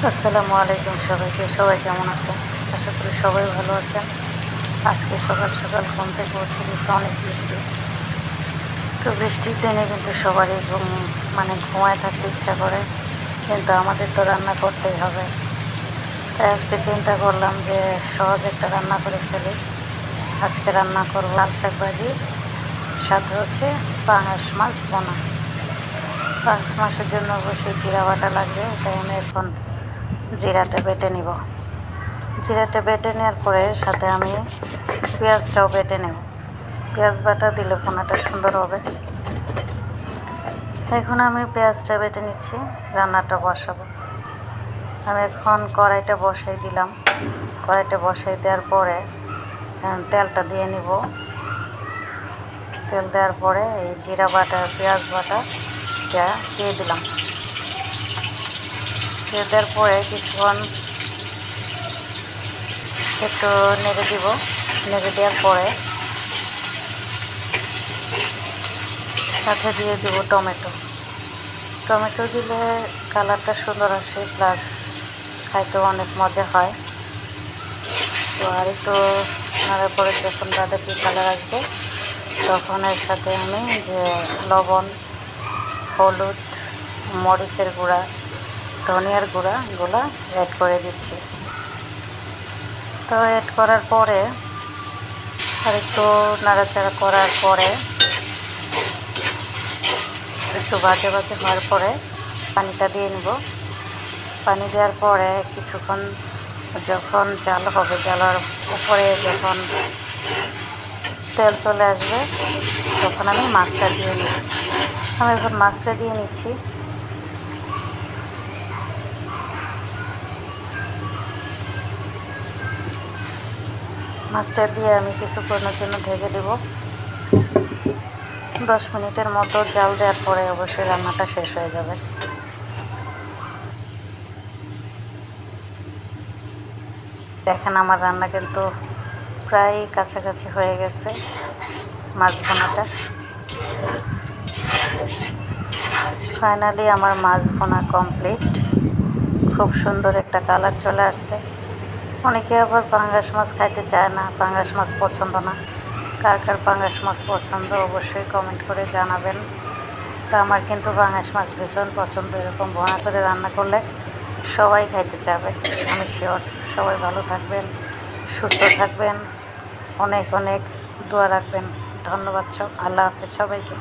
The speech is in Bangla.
আসসালামু আলাইকুম সবাইকে। সবাই কেমন আছেন? আশা করি সবাই ভালো আছেন। আজকে সকাল সকাল ঘুম থেকে উঠে দেখি অনেক বৃষ্টি। তো বৃষ্টির দিনে কিন্তু সবারই ঘুমায় থাকতে ইচ্ছা করে, কিন্তু আমাদের তো রান্না করতেই হবে। তাই আজকে চিন্তা করলাম যে সহজ একটা রান্না করে ফেলি। আজকে রান্না করব লাল শাক ভাজি, সাথে হচ্ছে পাঙাশ মাছ বোনা। পাঙাশ মাছের জন্য অবশ্যই জিরা বাটা লাগবে, তাই আমি এখন জিরাটা বেটে নিব। জিরাটা বেটে নেওয়ার পরে সাথে আমি পেঁয়াজটাও বেটে নেব। পেঁয়াজ বাটা দিলে ভুনাটা সুন্দর হবে। এখন আমি পেঁয়াজটা বেটে নিচ্ছি, রান্নাটা বসাবো। আমি এখন কড়াইটা বসাই দিলাম। কড়াইটা বসাই দেওয়ার পরে তেলটা দিয়ে নিব। তেল দেওয়ার পরে এই জিরা বাটা পেঁয়াজ বাটা দিয়ে দিলাম। দিয়ে দেওয়ার পরে কিছুক্ষণ একটু নেড়ে দিব। নেড়ে দেওয়ার পরে সাথে দিয়ে দেব টমেটো। টমেটো দিলে কালারটা সুন্দর আসে, প্লাস খাইতেও অনেক মজা হয়। তো আর একটু নাড়ার পরে যখন বাদামি কালার আসবে, তখন এর সাথে আমি যে লবণ, হলুদ, মরিচের গুঁড়া, ধনিয়ার গুঁড়া এগুলো অ্যাড করে দিচ্ছি। তো অ্যাড করার পরে আর একটু নাড়াচাড়া করার পরে একটু ভাজা ভাজা হওয়ার পরে পানিটা দিয়ে নেব। পানি দেওয়ার পরে কিছুক্ষণ যখন জাল হবে, জালার উপরে যখন তেল চলে আসবে, তখন আমি মাছটা দিয়ে নিব। আমি এখন মাছটা দিয়ে নিচ্ছি। মাছটা দিয়ে আমি কিছুক্ষণের জন্য ঢেকে দেব। 10 মিনিটের মতো জাল দেওয়ার পরে অবশ্যই রান্নাটা শেষ হয়ে যাবে। দেখেন আমার রান্না কিন্তু প্রায় কাছাকাছি হয়ে গেছে। মাছ ভুনাটা ফাইনালি আমার মাছ ভুনা কমপ্লিট। খুব সুন্দর একটা কালার চলে আসছে। অনেকে আবার পাঙ্গাস মাছ খাইতে চায় না, পাঙ্গাস মাছ পছন্দ না। কার কার পাঙ্গাস মাছ পছন্দ অবশ্যই কমেন্ট করে জানাবেন। তা আমার কিন্তু পাঙ্গাস মাছ ভীষণ পছন্দ। এরকম ভুনা করে রান্না করলে সবাই খাইতে চাবে, আমি শিওর। সবাই ভালো থাকবেন, সুস্থ থাকবেন, অনেক অনেক দোয়া রাখবেন। ধন্যবাদ। আল্লাহ হাফেজ সবাইকে।